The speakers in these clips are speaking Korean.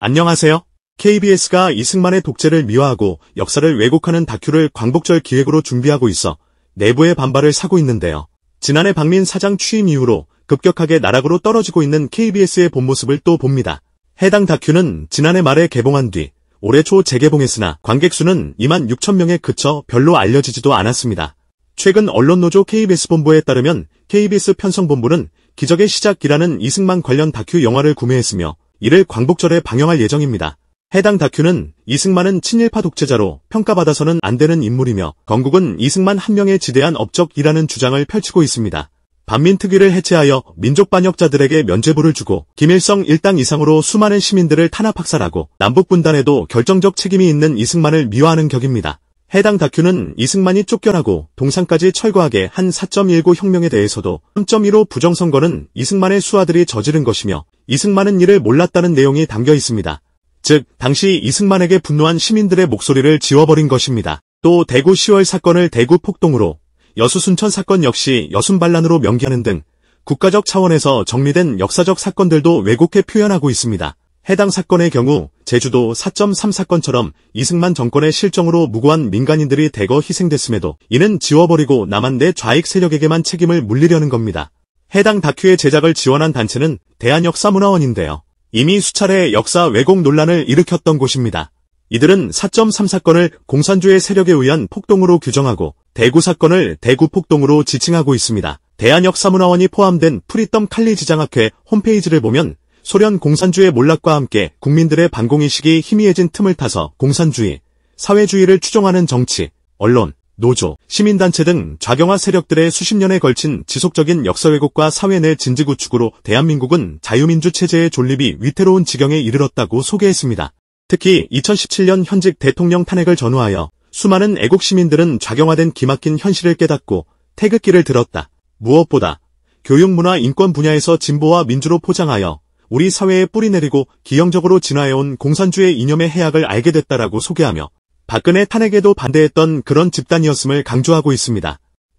안녕하세요. KBS가 이승만의 독재를 미화하고 역사를 왜곡하는 다큐를 광복절 기획으로 준비하고 있어 내부의 반발을 사고 있는데요. 지난해 박민 사장 취임 이후로 급격하게 나락으로 떨어지고 있는 KBS의 본 모습을 또 봅니다. 해당 다큐는 지난해 말에 개봉한 뒤 올해 초 재개봉했으나 관객 수는 2만 6천 명에 그쳐 별로 알려지지도 않았습니다. 최근 언론노조 KBS 본부에 따르면 KBS 편성본부는 기적의 시작이라는 이승만 관련 다큐 영화를 구매했으며 이를 광복절에 방영할 예정입니다. 해당 다큐는 이승만은 친일파 독재자로 평가받아서는 안 되는 인물이며 건국은 이승만 한 명의 지대한 업적이라는 주장을 펼치고 있습니다. 반민특위를 해체하여 민족 반역자들에게 면죄부를 주고 김일성 일당 이상으로 수많은 시민들을 탄압학살하고 남북분단에도 결정적 책임이 있는 이승만을 미화하는 격입니다. 해당 다큐는 이승만이 쫓겨나고 동상까지 철거하게 한 4.19 혁명에 대해서도 3.15 부정선거는 이승만의 수하들이 저지른 것이며 이승만은 이를 몰랐다는 내용이 담겨 있습니다. 즉 당시 이승만에게 분노한 시민들의 목소리를 지워버린 것입니다. 또 대구 10월 사건을 대구 폭동으로, 여수 순천 사건 역시 여순반란으로 명기하는 등 국가적 차원에서 정리된 역사적 사건들도 왜곡해 표현하고 있습니다. 해당 사건의 경우 제주도 4.3 사건처럼 이승만 정권의 실정으로 무고한 민간인들이 대거 희생됐음에도 이는 지워버리고 남한 내 좌익 세력에게만 책임을 물리려는 겁니다. 해당 다큐의 제작을 지원한 단체는 대한역사문화원인데요. 이미 수차례 역사 왜곡 논란을 일으켰던 곳입니다. 이들은 4.3 사건을 공산주의 세력에 의한 폭동으로 규정하고 대구 사건을 대구 폭동으로 지칭하고 있습니다. 대한역사문화원이 포함된 프리덤 칼리 지장학회 홈페이지를 보면 소련 공산주의 몰락과 함께 국민들의 반공의식이 희미해진 틈을 타서 공산주의, 사회주의를 추종하는 정치, 언론, 노조, 시민단체 등 좌경화 세력들의 수십 년에 걸친 지속적인 역사 왜곡과 사회 내 진지 구축으로 대한민국은 자유민주 체제의 존립이 위태로운 지경에 이르렀다고 소개했습니다. 특히 2017년 현직 대통령 탄핵을 전후하여 수많은 애국 시민들은 좌경화된 기막힌 현실을 깨닫고 태극기를 들었다. 무엇보다 교육, 문화, 인권 분야에서 진보와 민주로 포장하여 우리 사회에 뿌리내리고 기형적으로 진화해온 공산주의 이념의 해악을 알게 됐다라고 소개하며 박근혜 탄핵에도 반대했던 그런 집단이었음을 강조하고 있습니다.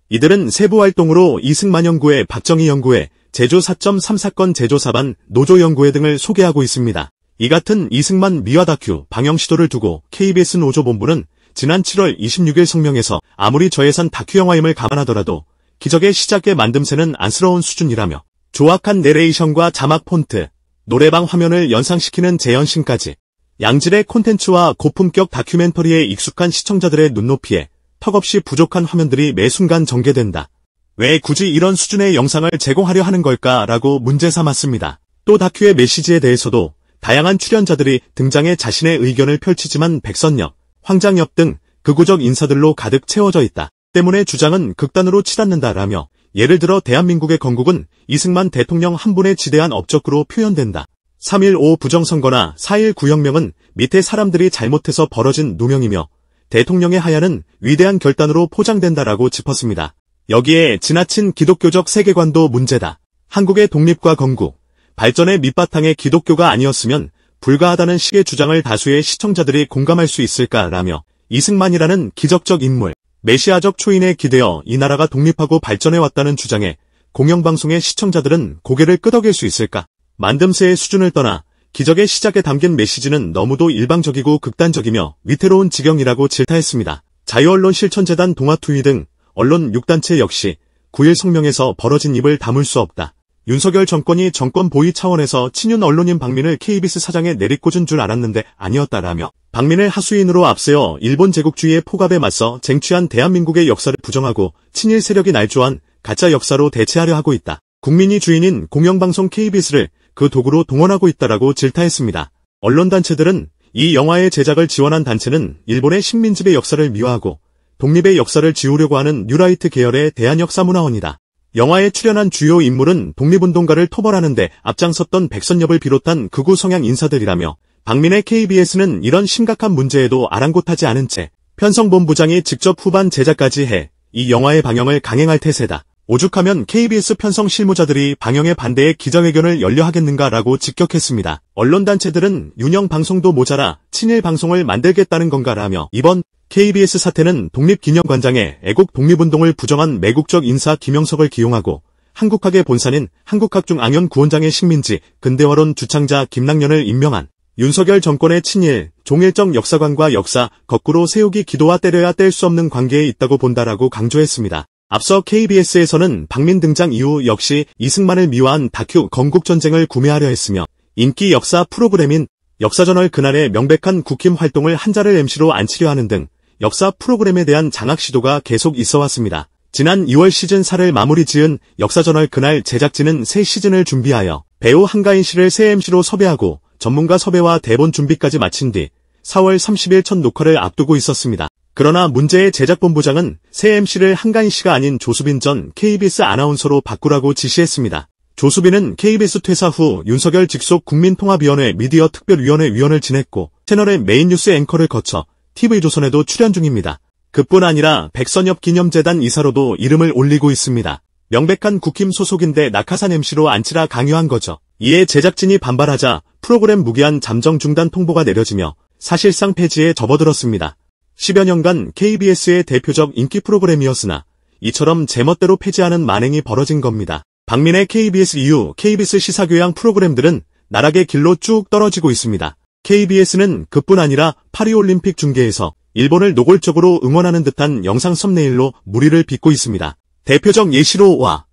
이들은 세부 활동으로 이승만 연구회, 박정희 연구회, 제주 4.3 사건 제조사반, 노조 연구회 등을 소개하고 있습니다. 이 같은 이승만 미화 다큐 방영 시도를 두고 KBS 노조본부는 지난 7월 26일 성명에서 아무리 저예산 다큐 영화임을 감안하더라도 기적의 시작의 만듦새는 안쓰러운 수준이라며 조악한 내레이션과 자막 폰트, 노래방 화면을 연상시키는 재현신까지 양질의 콘텐츠와 고품격 다큐멘터리에 익숙한 시청자들의 눈높이에 턱없이 부족한 화면들이 매 순간 전개된다. 왜 굳이 이런 수준의 영상을 제공하려 하는 걸까라고 문제 삼았습니다. 또 다큐의 메시지에 대해서도 다양한 출연자들이 등장해 자신의 의견을 펼치지만 백선엽, 황장엽 등 극우적 인사들로 가득 채워져 있다. 때문에 주장은 극단으로 치닫는다라며 예를 들어 대한민국의 건국은 이승만 대통령 한 분의 지대한 업적으로 표현된다. 3.15 부정선거나 4.19 혁명은 밑에 사람들이 잘못해서 벌어진 누명이며 대통령의 하야는 위대한 결단으로 포장된다라고 짚었습니다. 여기에 지나친 기독교적 세계관도 문제다. 한국의 독립과 건국, 발전의 밑바탕에 기독교가 아니었으면 불가하다는 식의 주장을 다수의 시청자들이 공감할 수 있을까라며 이승만이라는 기적적 인물, 메시아적 초인에 기대어 이 나라가 독립하고 발전해왔다는 주장에 공영방송의 시청자들은 고개를 끄덕일 수 있을까? 만듦새의 수준을 떠나 기적의 시작에 담긴 메시지는 너무도 일방적이고 극단적이며 위태로운 지경이라고 질타했습니다. 자유언론실천재단 동아투위 등 언론 6단체 역시 9일 성명에서 벌어진 입을 다물 수 없다. 윤석열 정권이 정권 보위 차원에서 친윤 언론인 박민을 KBS 사장에 내리꽂은 줄 알았는데 아니었다라며 박민을 하수인으로 앞세워 일본 제국주의의 포갑에 맞서 쟁취한 대한민국의 역사를 부정하고 친일 세력이 날조한 가짜 역사로 대체하려 하고 있다. 국민이 주인인 공영방송 KBS를 그 도구로 동원하고 있다라고 질타했습니다. 언론단체들은 이 영화의 제작을 지원한 단체는 일본의 식민지배 역사를 미화하고 독립의 역사를 지우려고 하는 뉴라이트 계열의 대한역사문화원이다. 영화에 출연한 주요 인물은 독립운동가를 토벌하는데 앞장섰던 백선엽을 비롯한 극우 성향 인사들이라며 박민의 KBS는 이런 심각한 문제에도 아랑곳하지 않은 채 편성본부장이 직접 후반 제작까지 해 이 영화의 방영을 강행할 태세다. 오죽하면 KBS 편성 실무자들이 방영에 반대해 기자회견을 열려 하겠는가라고 직격했습니다. 언론단체들은 윤영 방송도 모자라 친일 방송을 만들겠다는 건가라며 이번 KBS 사태는 독립기념관장에 애국 독립운동을 부정한 매국적 인사 김영석을 기용하고 한국학의 본산인 한국학중앙연 구원장의 식민지 근대화론 주창자 김낙년을 임명한 윤석열 정권의 친일, 종일적 역사관과 역사, 거꾸로 세우기 기도와 때려야 뗄 수 없는 관계에 있다고 본다라고 강조했습니다. 앞서 KBS에서는 박민 등장 이후 역시 이승만을 미화한 다큐 건국전쟁을 구매하려 했으며 인기 역사 프로그램인 역사저널 그날의 명백한 국힘 활동을 한자를 MC로 안치려 하는 등 역사 프로그램에 대한 장악 시도가 계속 있어왔습니다. 지난 2월 시즌 4를 마무리 지은 역사저널 그날 제작진은 새 시즌을 준비하여 배우 한가인 씨를 새 MC로 섭외하고 전문가 섭외와 대본 준비까지 마친 뒤 4월 30일 첫 녹화를 앞두고 있었습니다. 그러나 문제의 제작본부장은 새 MC를 한가인 씨가 아닌 조수빈 전 KBS 아나운서로 바꾸라고 지시했습니다. 조수빈은 KBS 퇴사 후 윤석열 직속 국민통합위원회 미디어 특별위원회 위원을 지냈고 채널의 메인 뉴스 앵커를 거쳐 TV조선에도 출연 중입니다. 그뿐 아니라 백선엽 기념재단 이사로도 이름을 올리고 있습니다. 명백한 국힘 소속인데 낙하산 MC로 앉히라 강요한 거죠. 이에 제작진이 반발하자 프로그램 무기한 잠정 중단 통보가 내려지며 사실상 폐지에 접어들었습니다. 10여 년간 KBS의 대표적 인기 프로그램이었으나 이처럼 제멋대로 폐지하는 만행이 벌어진 겁니다. 박민의 KBS 이후 KBS 시사교양 프로그램들은 나락의 길로 쭉 떨어지고 있습니다. KBS는 그뿐 아니라 파리올림픽 중계에서 일본을 노골적으로 응원하는 듯한 영상 썸네일로 무리를 빚고 있습니다. 대표적 예시로 와.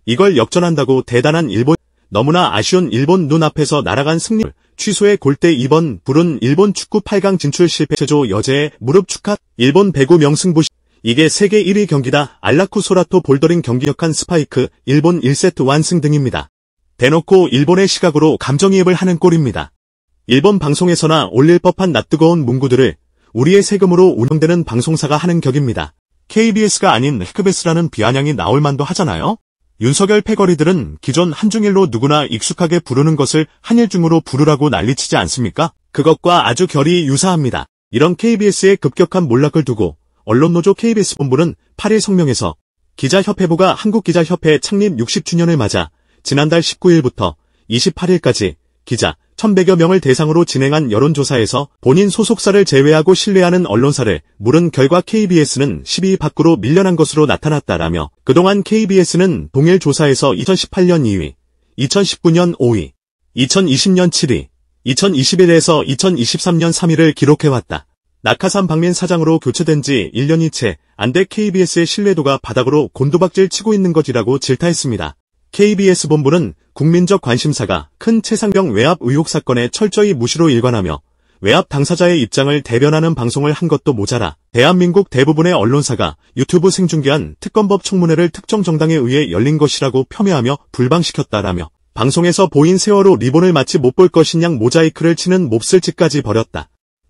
이걸 역전한다고 대단한 일본, 너무나 아쉬운 일본 눈앞에서 날아간 승리, 취소의 골대 2번, 불운 일본 축구 8강 진출 실패, 체조 여제의 무릎 축하, 일본 배구 명승부시, 이게 세계 1위 경기다, 알라쿠 소라토 볼더링 경기력한 스파이크, 일본 1세트 완승 등입니다. 대놓고 일본의 시각으로 감정이입을 하는 꼴입니다. 일본 방송에서나 올릴 법한 낯뜨거운 문구들을 우리의 세금으로 운영되는 방송사가 하는 격입니다. KBS가 아닌 흑베스라는 비아냥이 나올 만도 하잖아요. 윤석열 패거리들은 기존 한중일로 누구나 익숙하게 부르는 것을 한일중으로 부르라고 난리치지 않습니까? 그것과 아주 결이 유사합니다. 이런 KBS의 급격한 몰락을 두고 언론노조 KBS 본부는 8일 성명에서 기자협회부가 한국기자협회 창립 60주년을 맞아 지난달 19일부터 28일까지 기자 1,100여 명을 대상으로 진행한 여론조사에서 본인 소속사를 제외하고 신뢰하는 언론사를 물은 결과 KBS는 10위 밖으로 밀려난 것으로 나타났다라며 그동안 KBS는 동일 조사에서 2018년 2위, 2019년 5위, 2020년 7위, 2021에서 2023년 3위를 기록해왔다. 낙하산 박민 사장으로 교체된 지 1년이 채 안 돼 KBS의 신뢰도가 바닥으로 곤두박질 치고 있는 것이라고 질타했습니다. KBS 본부는 국민적 관심사가 큰 최상병 외압 의혹 사건에 철저히 무시로 일관하며 외압 당사자의 입장을 대변하는 방송을 한 것도 모자라 대한민국 대부분의 언론사가 유튜브 생중계한 특검법 청문회를 특정 정당에 의해 열린 것이라고 폄훼하며 불방시켰다라며 방송에서 보인 세월호 리본을 마치 못 볼 것인양 모자이크를 치는 몹쓸 짓까지 벌였다.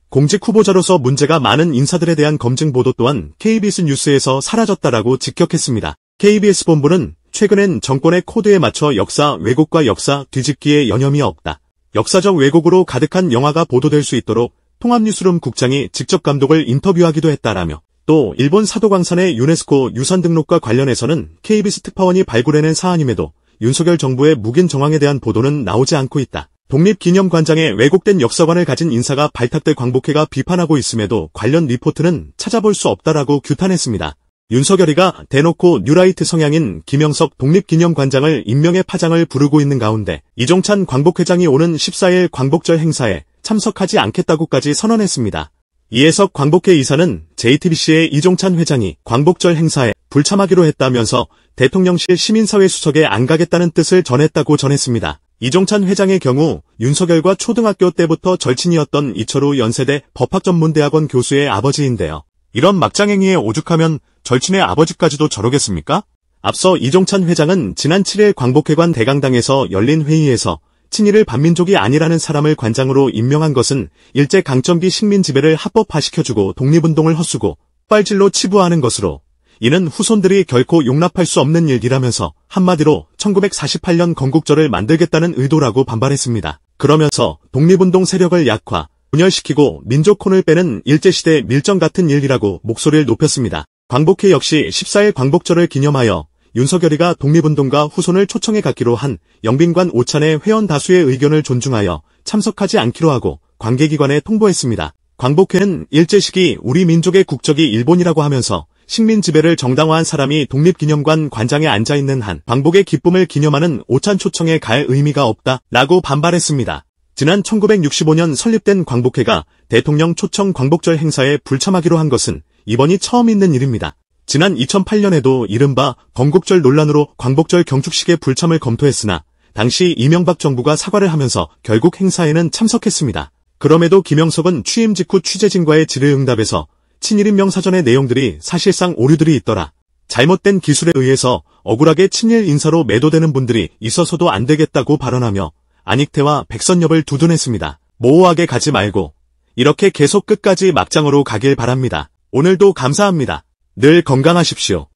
공직 후보자로서 문제가 많은 인사들에 대한 검증 보도 또한 KBS 뉴스에서 사라졌다라고 직격했습니다. KBS 본부는 최근엔 정권의 코드에 맞춰 역사 왜곡과 역사 뒤집기에 여념이 없다. 역사적 왜곡으로 가득한 영화가 보도될 수 있도록 통합뉴스룸 국장이 직접 감독을 인터뷰하기도 했다라며 또 일본 사도광산의 유네스코 유산 등록과 관련해서는 KBS 특파원이 발굴해낸 사안임에도 윤석열 정부의 묵인 정황에 대한 보도는 나오지 않고 있다. 독립기념관장에 왜곡된 역사관을 가진 인사가 발탁돼 광복회가 비판하고 있음에도 관련 리포트는 찾아볼 수 없다라고 규탄했습니다. 윤석열이가 대놓고 뉴라이트 성향인 김영석 독립기념관장을 임명의 파장을 부르고 있는 가운데 이종찬 광복회장이 오는 14일 광복절 행사에 참석하지 않겠다고까지 선언했습니다. 이해석 광복회 이사는 JTBC의 이종찬 회장이 광복절 행사에 불참하기로 했다면서 대통령실 시민사회 수석에 안 가겠다는 뜻을 전했다고 전했습니다. 이종찬 회장의 경우 윤석열과 초등학교 때부터 절친이었던 이철우 연세대 법학전문대학원 교수의 아버지인데요. 이런 막장행위에 오죽하면 절친의 아버지까지도 저러겠습니까? 앞서 이종찬 회장은 지난 7일 광복회관 대강당에서 열린 회의에서 친일을 반민족이 아니라는 사람을 관장으로 임명한 것은 일제강점기 식민지배를 합법화시켜주고 독립운동을 헛수고 빨질로 치부하는 것으로 이는 후손들이 결코 용납할 수 없는 일이라면서 한마디로 1948년 건국절을 만들겠다는 의도라고 반발했습니다. 그러면서 독립운동 세력을 약화, 분열시키고 민족혼을 빼는 일제시대 밀정 같은 일이라고 목소리를 높였습니다. 광복회 역시 14일 광복절을 기념하여 윤석열이가 독립운동가 후손을 초청해 갖기로 한 영빈관 오찬의 회원 다수의 의견을 존중하여 참석하지 않기로 하고 관계기관에 통보했습니다. 광복회는 일제 시기 우리 민족의 국적이 일본이라고 하면서 식민 지배를 정당화한 사람이 독립기념관 관장에 앉아있는 한 광복의 기쁨을 기념하는 오찬 초청에 갈 의미가 없다라고 반발했습니다. 지난 1965년 설립된 광복회가 대통령 초청 광복절 행사에 불참하기로 한 것은 이번이 처음 있는 일입니다. 지난 2008년에도 이른바 건국절 논란으로 광복절 경축식의 불참을 검토했으나 당시 이명박 정부가 사과를 하면서 결국 행사에는 참석했습니다. 그럼에도 김영석은 취임 직후 취재진과의 질의응답에서 친일인명 사전의 내용들이 사실상 오류들이 있더라. 잘못된 기술에 의해서 억울하게 친일 인사로 매도되는 분들이 있어서도 안 되겠다고 발언하며 안익태와 백선엽을 두둔했습니다. 모호하게 가지 말고 이렇게 계속 끝까지 막장으로 가길 바랍니다. 오늘도 감사합니다. 늘 건강하십시오.